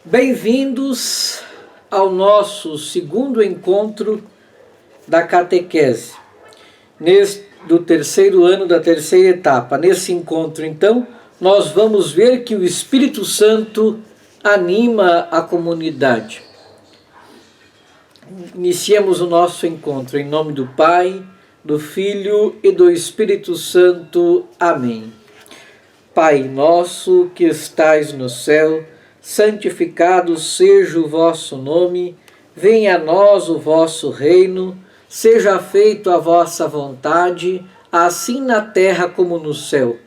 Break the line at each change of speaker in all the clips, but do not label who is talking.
Bem-vindos ao nosso segundo encontro da catequese, do terceiro ano da terceira etapa. Nesse encontro, então, nós vamos ver que o Espírito Santo anima a comunidade. Iniciemos o nosso encontro em nome do Pai, do Filho e do Espírito Santo. Amém. Pai nosso que estais no céu, santificado seja o vosso nome, venha a nós o vosso reino, seja feita a vossa vontade, assim na terra como no céu.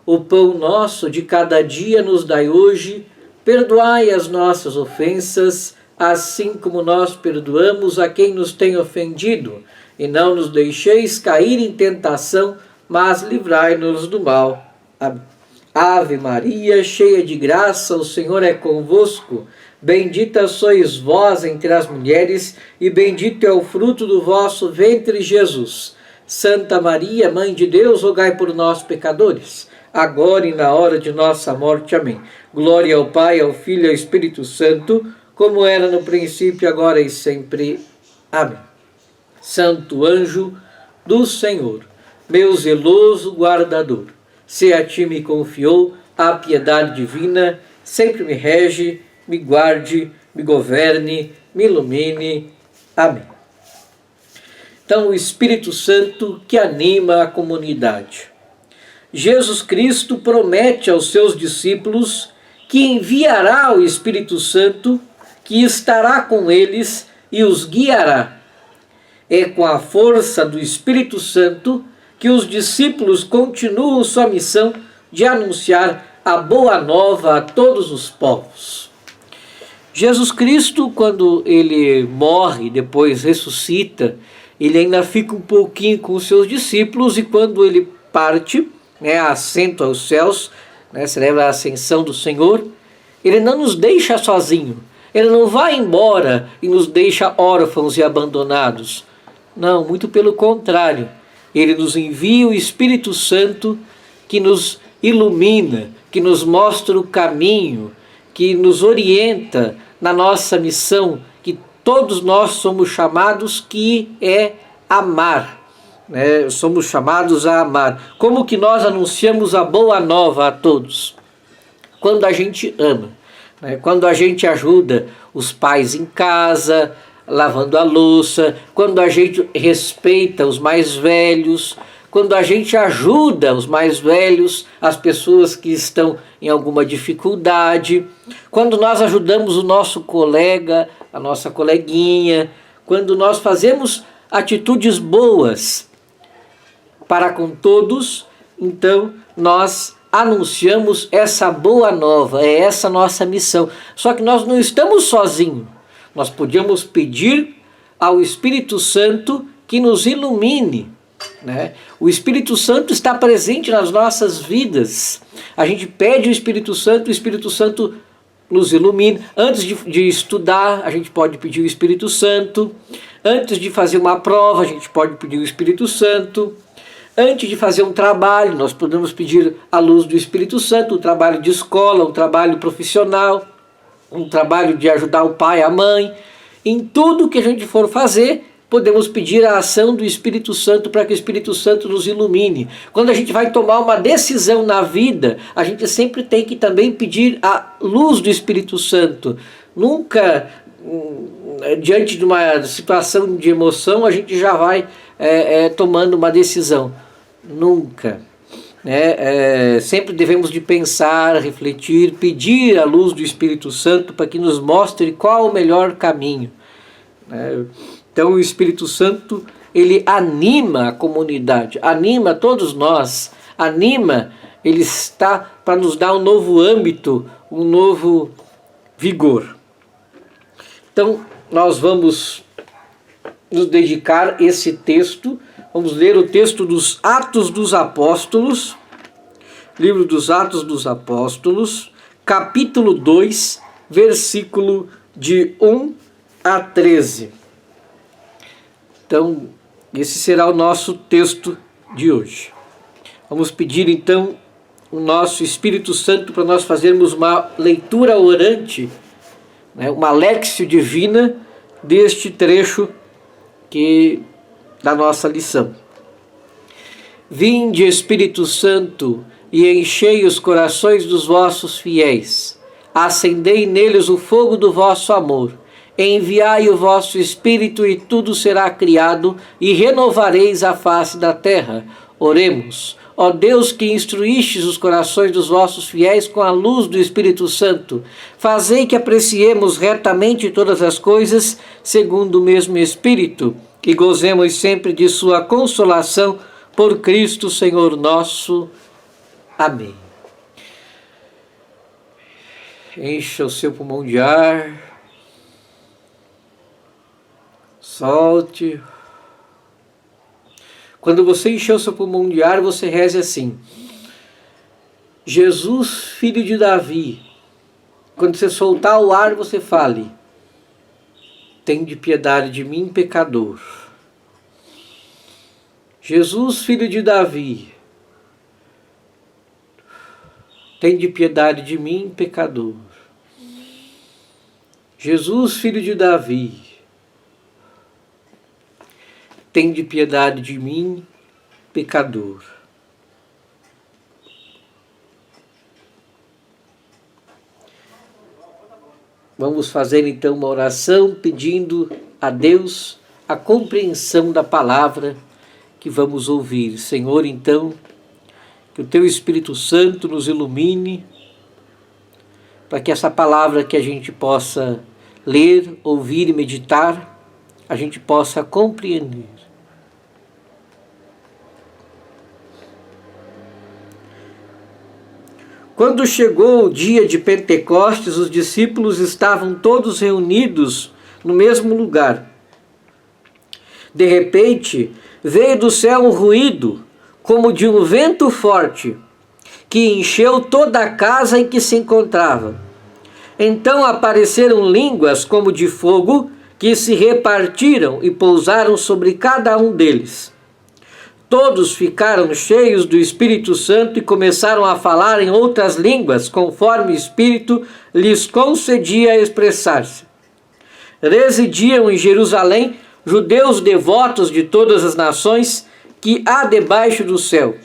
O pão nosso de cada dia nos dai hoje, perdoai as nossas ofensas, assim como nós perdoamos a quem nos tem ofendido, e não nos deixeis cair em tentação, mas livrai-nos do mal. Amém. Ave Maria, cheia de graça, o Senhor é convosco. Bendita sois vós entre as mulheres, e bendito é o fruto do vosso ventre, Jesus. Santa Maria, Mãe de Deus, rogai por nós, pecadores, agora e na hora de nossa morte. Amém. Glória ao Pai, ao Filho e ao Espírito Santo, como era no princípio, agora e sempre. Amém. Santo anjo do Senhor, meu zeloso guardador, se a ti me confiou a piedade divina, sempre me rege, me guarde, me governe, me ilumine. Amém. Então, o Espírito Santo que anima a comunidade. Jesus Cristo promete aos seus discípulos que enviará o Espírito Santo, que estará com eles e os guiará. É com a força do Espírito Santo que os discípulos continuam sua missão de anunciar a boa nova a todos os povos. Jesus Cristo, quando ele morre, depois ressuscita, ele ainda fica um pouquinho com os seus discípulos, e quando ele parte, assenta aos céus, celebra a ascensão do Senhor, ele não nos deixa sozinho, ele não vai embora e nos deixa órfãos e abandonados. Não, muito pelo contrário. Ele nos envia o Espírito Santo que nos ilumina, que nos mostra o caminho, que nos orienta na nossa missão, que todos nós somos chamados, que é amar. Somos chamados a amar. Como que nós anunciamos a boa nova a todos? Quando a gente ama, quando a gente ajuda os pais em casa, lavando a louça, quando a gente respeita os mais velhos, quando a gente ajuda os mais velhos, as pessoas que estão em alguma dificuldade, quando nós ajudamos o nosso colega, a nossa coleguinha, quando nós fazemos atitudes boas para com todos, então nós anunciamos essa boa nova, é essa nossa missão. Só que nós não estamos sozinhos. Nós podíamos pedir ao Espírito Santo que nos ilumine. O Espírito Santo está presente nas nossas vidas. A gente pede o Espírito Santo nos ilumina. Antes de estudar, a gente pode pedir o Espírito Santo. Antes de fazer uma prova, a gente pode pedir o Espírito Santo. Antes de fazer um trabalho, nós podemos pedir a luz do Espírito Santo, um trabalho de escola, um trabalho profissional, um trabalho de ajudar o pai, a mãe. Em tudo que a gente for fazer, podemos pedir a ação do Espírito Santo para que o Espírito Santo nos ilumine. Quando a gente vai tomar uma decisão na vida, a gente sempre tem que também pedir a luz do Espírito Santo. Nunca, diante de uma situação de emoção, a gente já vai tomando uma decisão. Nunca. Sempre devemos de pensar, refletir, pedir a luz do Espírito Santo para que nos mostre qual o melhor caminho. Então o Espírito Santo, ele anima a comunidade, anima todos nós, ele está para nos dar um novo âmbito, um novo vigor. Então nós vamos nos dedicar a esse texto. Vamos ler o texto dos Atos dos Apóstolos, livro dos Atos dos Apóstolos, capítulo 2, versículo de 1 a 13. Então, esse será o nosso texto de hoje. Vamos pedir então o nosso Espírito Santo para nós fazermos uma leitura orante né, uma léxio divina deste trecho da nossa lição. Vinde, Espírito Santo, e enchei os corações dos vossos fiéis. Acendei neles o fogo do vosso amor. Enviai o vosso Espírito e tudo será criado, e renovareis a face da terra. Oremos. Ó Deus, que instruístes os corações dos vossos fiéis com a luz do Espírito Santo, fazei que apreciemos retamente todas as coisas, segundo o mesmo Espírito, e gozemos sempre de sua consolação, por Cristo Senhor nosso. Amém. Encha o seu pulmão de ar. Solte. Quando você encher o seu pulmão de ar, você reze assim: Jesus, filho de Davi. Quando você soltar o ar, você fale: tende piedade de mim, pecador. Jesus, filho de Davi, tende piedade de mim, pecador. Jesus, filho de Davi, tende piedade de mim, pecador. Vamos fazer então uma oração pedindo a Deus a compreensão da palavra que vamos ouvir. Senhor, então, que o Teu Espírito Santo nos ilumine para que essa palavra que a gente possa ler, ouvir e meditar, a gente possa compreender. Quando chegou o dia de Pentecostes, os discípulos estavam todos reunidos no mesmo lugar. De repente, veio do céu um ruído, como de um vento forte, que encheu toda a casa em que se encontrava. Então apareceram línguas como de fogo, que se repartiram e pousaram sobre cada um deles. Todos ficaram cheios do Espírito Santo e começaram a falar em outras línguas, conforme o Espírito lhes concedia expressar-se. Residiam em Jerusalém judeus devotos de todas as nações que há debaixo do céu.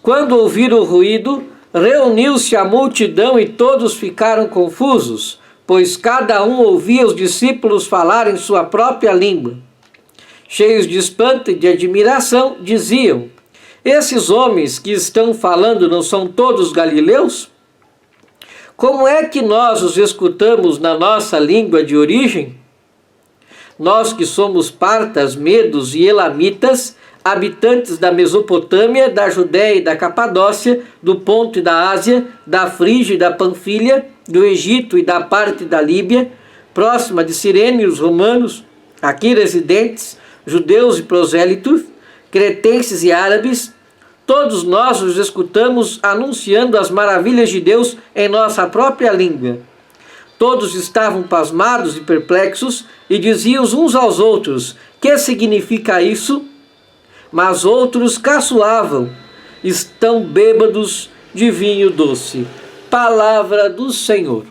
Quando ouviram o ruído, reuniu-se a multidão e todos ficaram confusos, pois cada um ouvia os discípulos falar em sua própria língua. Cheios de espanto e de admiração, diziam: esses homens que estão falando não são todos galileus? Como é que nós os escutamos na nossa língua de origem? Nós que somos partas, medos e elamitas, habitantes da Mesopotâmia, da Judéia e da Capadócia, do Ponto e da Ásia, da Frígia e da Panfilha, do Egito e da parte da Líbia, próxima de Cirene e os romanos, aqui residentes, judeus e prosélitos, cretenses e árabes, todos nós os escutamos anunciando as maravilhas de Deus em nossa própria língua. Todos estavam pasmados e perplexos e diziam uns aos outros: que significa isso? Mas outros caçoavam: estão bêbados de vinho doce. Palavra do Senhor.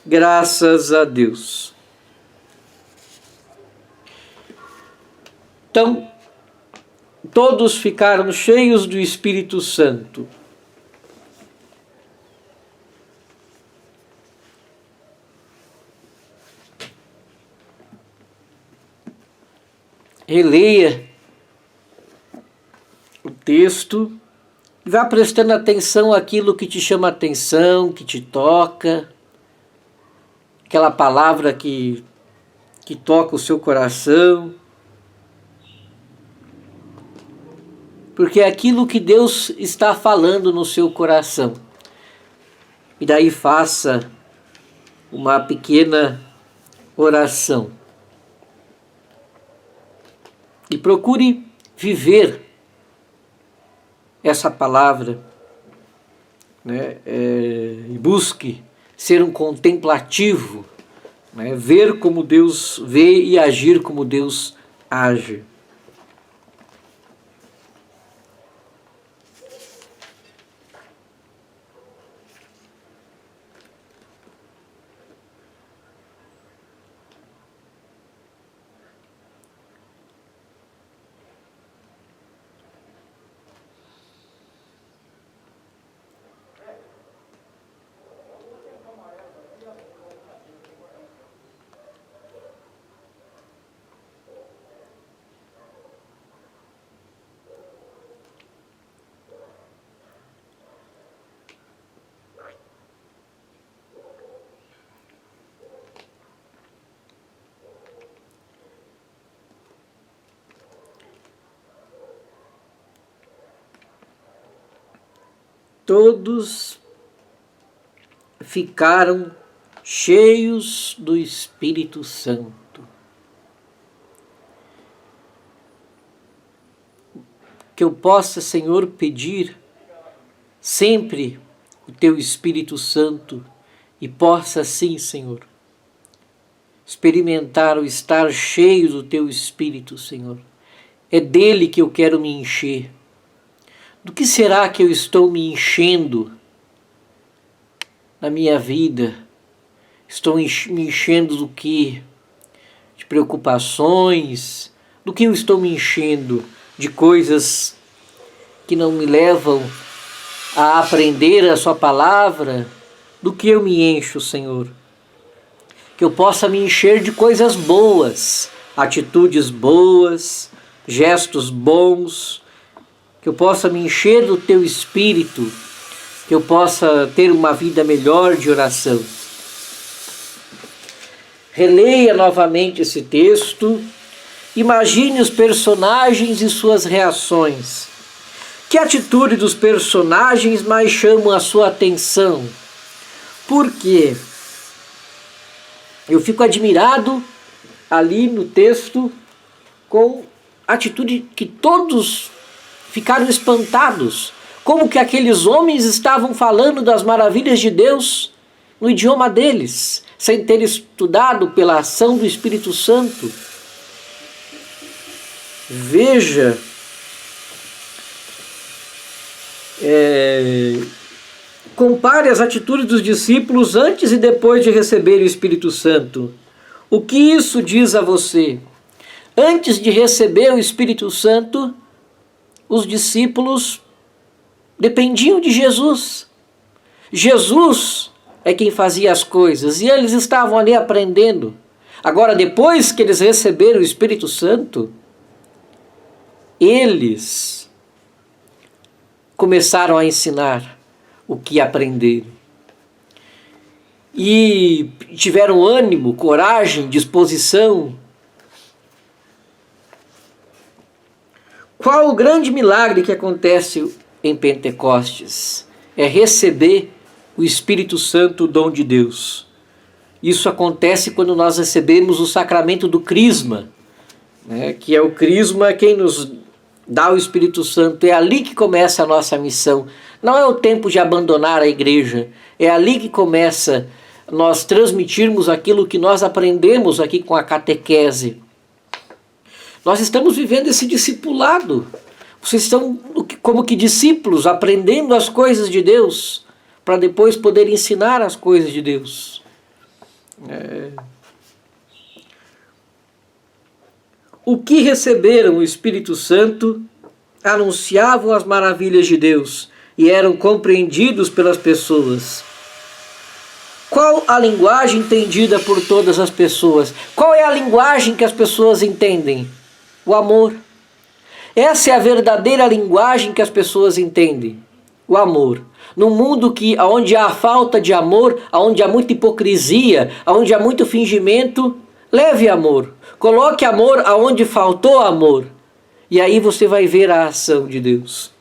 Graças a Deus. Então, todos ficaram cheios do Espírito Santo. Releia o texto e vá prestando atenção àquilo que te chama atenção, que te toca, aquela palavra que toca o seu coração. Porque é aquilo que Deus está falando no seu coração. E daí faça uma pequena oração. E procure viver essa palavra, né? E busque ser um contemplativo, né? Ver como Deus vê e agir como Deus age. todos ficaram cheios do Espírito Santo. Que eu possa, Senhor, pedir sempre o Teu Espírito Santo e possa, sim, Senhor, experimentar o estar cheio do Teu Espírito, Senhor. É dele que eu quero me encher. Do que será que eu estou me enchendo na minha vida? Estou me enchendo do que? De preocupações? Do que eu estou me enchendo? De coisas que não me levam a aprender a sua palavra? Do que eu me encho, Senhor? Que eu possa me encher de coisas boas, atitudes boas, gestos bons, que eu possa me encher do Teu Espírito, que eu possa ter uma vida melhor de oração. Releia novamente esse texto. Imagine os personagens e suas reações. Que atitude dos personagens mais chamam a sua atenção? Por quê? Eu fico admirado ali no texto com a atitude que todos ficaram espantados. Como que aqueles homens estavam falando das maravilhas de Deus no idioma deles, sem ter estudado pela ação do Espírito Santo. Veja, compare as atitudes dos discípulos antes e depois de receber o Espírito Santo. O que isso diz a você? Antes de receber o Espírito Santo, os discípulos dependiam de Jesus. Jesus é quem fazia as coisas e eles estavam ali aprendendo. Agora, depois que eles receberam o Espírito Santo, eles começaram a ensinar o que aprenderam. E tiveram ânimo, coragem, disposição. Qual o grande milagre que acontece em Pentecostes? É receber o Espírito Santo, o dom de Deus. Isso acontece quando nós recebemos o sacramento do Crisma, né, que é o Crisma quem nos dá o Espírito Santo. É ali que começa a nossa missão. Não é o tempo de abandonar a igreja. É ali que começa nós transmitirmos aquilo que nós aprendemos aqui com a catequese. Nós estamos vivendo esse discipulado. Vocês estão como que discípulos, aprendendo as coisas de Deus, para depois poder ensinar as coisas de Deus. O que receberam o Espírito Santo anunciavam as maravilhas de Deus e eram compreendidos pelas pessoas. Qual a linguagem entendida por todas as pessoas? Qual é a linguagem que as pessoas entendem? O amor. Essa é a verdadeira linguagem que as pessoas entendem. O amor. Num mundo onde há falta de amor, onde há muita hipocrisia, onde há muito fingimento, leve amor. Coloque amor aonde faltou amor. E aí você vai ver a ação de Deus.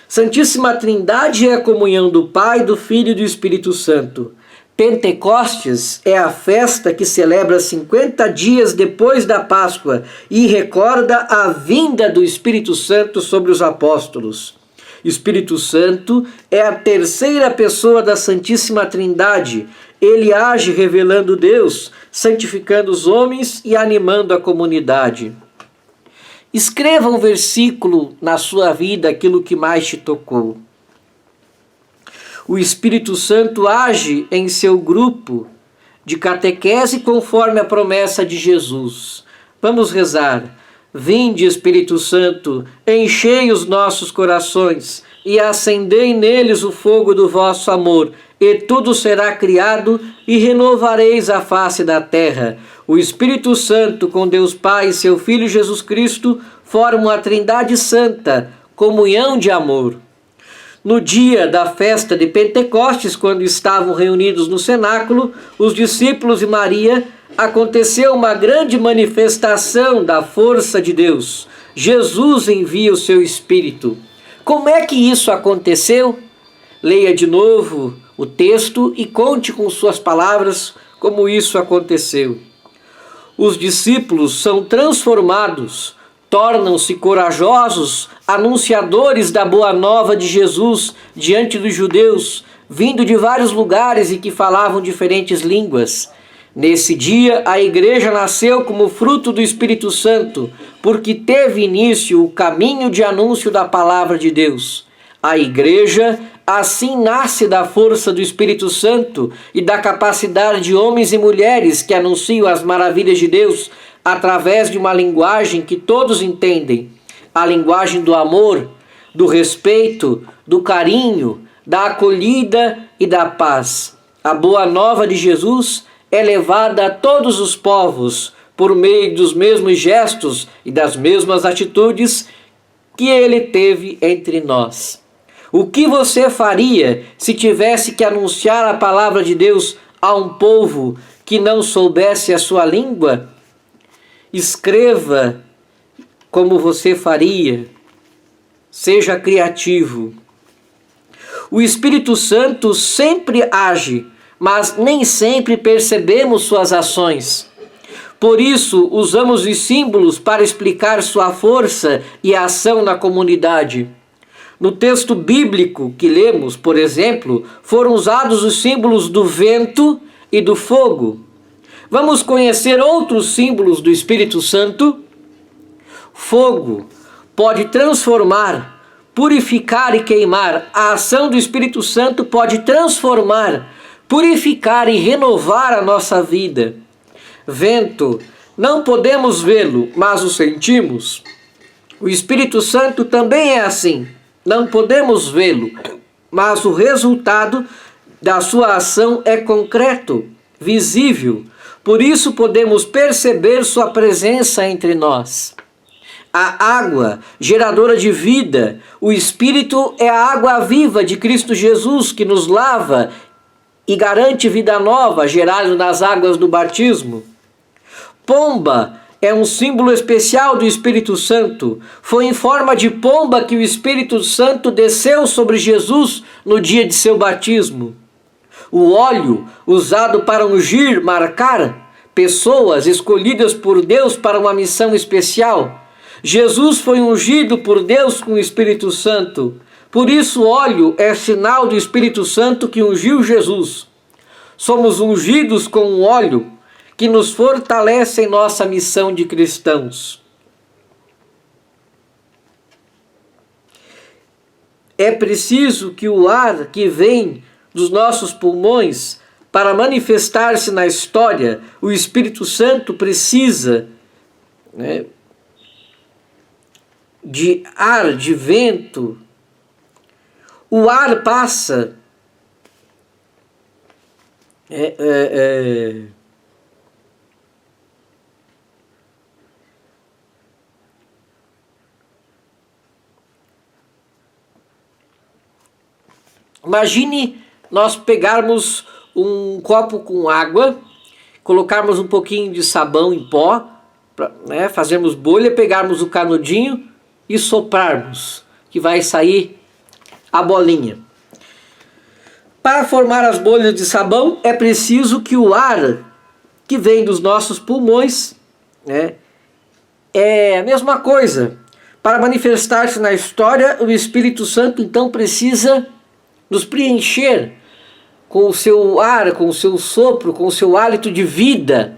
Santíssima Trindade é a comunhão do Pai, do Filho e do Espírito Santo. Pentecostes é a festa que celebra 50 dias depois da Páscoa e recorda a vinda do Espírito Santo sobre os apóstolos. Espírito Santo é a terceira pessoa da Santíssima Trindade. Ele age revelando Deus, santificando os homens e animando a comunidade. Escreva um versículo na sua vida, aquilo que mais te tocou. O Espírito Santo age em seu grupo de catequese conforme a promessa de Jesus. Vamos rezar. Vinde, Espírito Santo, enchei os nossos corações e acendei neles o fogo do vosso amor, e tudo será criado e renovareis a face da terra. O Espírito Santo, com Deus Pai e seu Filho Jesus Cristo, formam a Trindade Santa, comunhão de amor. No dia da festa de Pentecostes, quando estavam reunidos no cenáculo, os discípulos e Maria, aconteceu uma grande manifestação da força de Deus. Jesus envia o seu Espírito. Como é que isso aconteceu? Leia de novo o texto e conte com suas palavras como isso aconteceu. Os discípulos são transformados, tornam-se corajosos, anunciadores da boa nova de Jesus diante dos judeus, vindo de vários lugares e que falavam diferentes línguas. Nesse dia, a igreja nasceu como fruto do Espírito Santo, porque teve início o caminho de anúncio da palavra de Deus. A igreja assim nasce da força do Espírito Santo e da capacidade de homens e mulheres que anunciam as maravilhas de Deus através de uma linguagem que todos entendem, a linguagem do amor, do respeito, do carinho, da acolhida e da paz. A boa nova de Jesus é levada a todos os povos por meio dos mesmos gestos e das mesmas atitudes que ele teve entre nós. O que você faria se tivesse que anunciar a palavra de Deus a um povo que não soubesse a sua língua? Escreva como você faria. Seja criativo. O Espírito Santo sempre age, mas nem sempre percebemos suas ações. Por isso, usamos os símbolos para explicar sua força e ação na comunidade. No texto bíblico que lemos, por exemplo, foram usados os símbolos do vento e do fogo. Vamos conhecer outros símbolos do Espírito Santo? Fogo pode transformar, purificar e queimar. A ação do Espírito Santo pode transformar, purificar e renovar a nossa vida. Vento, não podemos vê-lo, mas o sentimos. O Espírito Santo também é assim. Não podemos vê-lo, mas o resultado da sua ação é concreto, visível. Por isso podemos perceber sua presença entre nós. A água, geradora de vida, o Espírito é a água viva de Cristo Jesus que nos lava e garante vida nova, gerada nas águas do batismo. Pomba é um símbolo especial do Espírito Santo. Foi em forma de pomba que o Espírito Santo desceu sobre Jesus no dia de seu batismo. O óleo, usado para ungir, marcar pessoas escolhidas por Deus para uma missão especial. Jesus foi ungido por Deus com o Espírito Santo. Por isso o óleo é sinal do Espírito Santo que ungiu Jesus. Somos ungidos com um óleo que nos fortalece em nossa missão de cristãos. É preciso que o ar que vem dos nossos pulmões, para manifestar-se na história, o Espírito Santo precisa, de ar, de vento. O ar passa Imagine nós pegarmos um copo com água, colocarmos um pouquinho de sabão em pó, fazermos bolha, pegarmos o canudinho e soprarmos, que vai sair a bolinha. Para formar as bolhas de sabão é preciso que o ar que vem dos nossos pulmões, é a mesma coisa. Para manifestar-se na história, o Espírito Santo então precisa nos preencher com o seu ar, com o seu sopro, com o seu hálito de vida.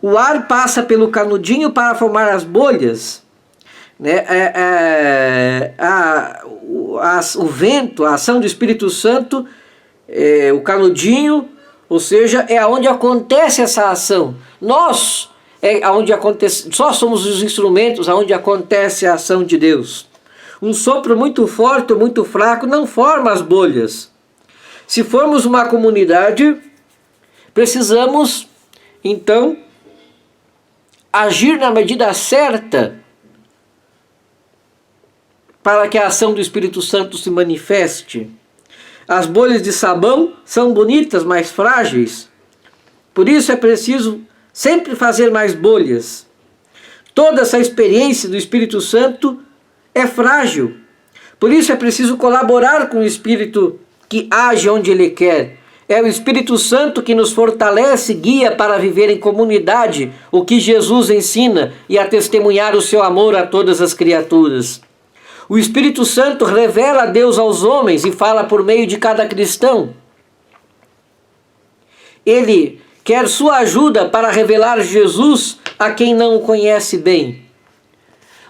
O ar passa pelo canudinho para formar as bolhas. O vento, a ação do Espírito Santo, o canudinho, ou seja, é onde acontece essa ação. Nós só somos os instrumentos onde acontece a ação de Deus. Um sopro muito forte ou muito fraco não forma as bolhas. Se formos uma comunidade, precisamos, então, agir na medida certa para que a ação do Espírito Santo se manifeste. As bolhas de sabão são bonitas, mas frágeis. Por isso é preciso sempre fazer mais bolhas. Toda essa experiência do Espírito Santo é frágil. Por isso é preciso colaborar com o Espírito que age onde Ele quer. É o Espírito Santo que nos fortalece e guia para viver em comunidade o que Jesus ensina e a testemunhar o seu amor a todas as criaturas. O Espírito Santo revela a Deus aos homens e fala por meio de cada cristão. Ele quer sua ajuda para revelar Jesus a quem não o conhece bem.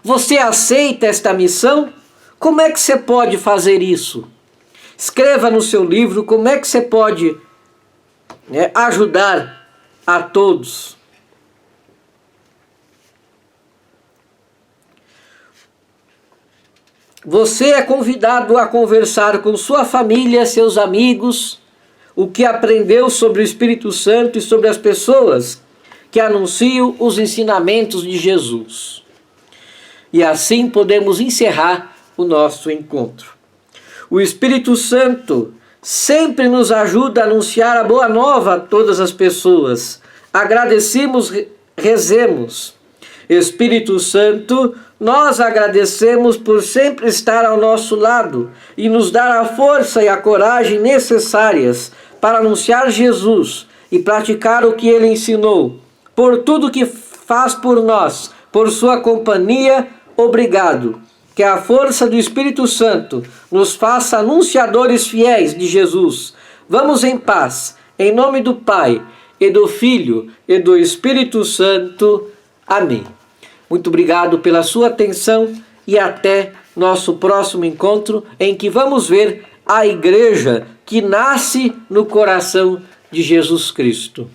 Você aceita esta missão? Como é que você pode fazer isso? Escreva no seu livro como é que você pode ajudar a todos. Você é convidado a conversar com sua família, seus amigos, o que aprendeu sobre o Espírito Santo e sobre as pessoas que anunciam os ensinamentos de Jesus. E assim podemos encerrar o nosso encontro. O Espírito Santo sempre nos ajuda a anunciar a boa nova a todas as pessoas. Agradecemos, rezemos. Espírito Santo, nós agradecemos por sempre estar ao nosso lado e nos dar a força e a coragem necessárias para anunciar Jesus e praticar o que Ele ensinou. Por tudo que faz por nós, por sua companhia, obrigado. Que a força do Espírito Santo nos faça anunciadores fiéis de Jesus. Vamos em paz, em nome do Pai, e do Filho, e do Espírito Santo. Amém. Muito obrigado pela sua atenção e até nosso próximo encontro, em que vamos ver a igreja que nasce no coração de Jesus Cristo.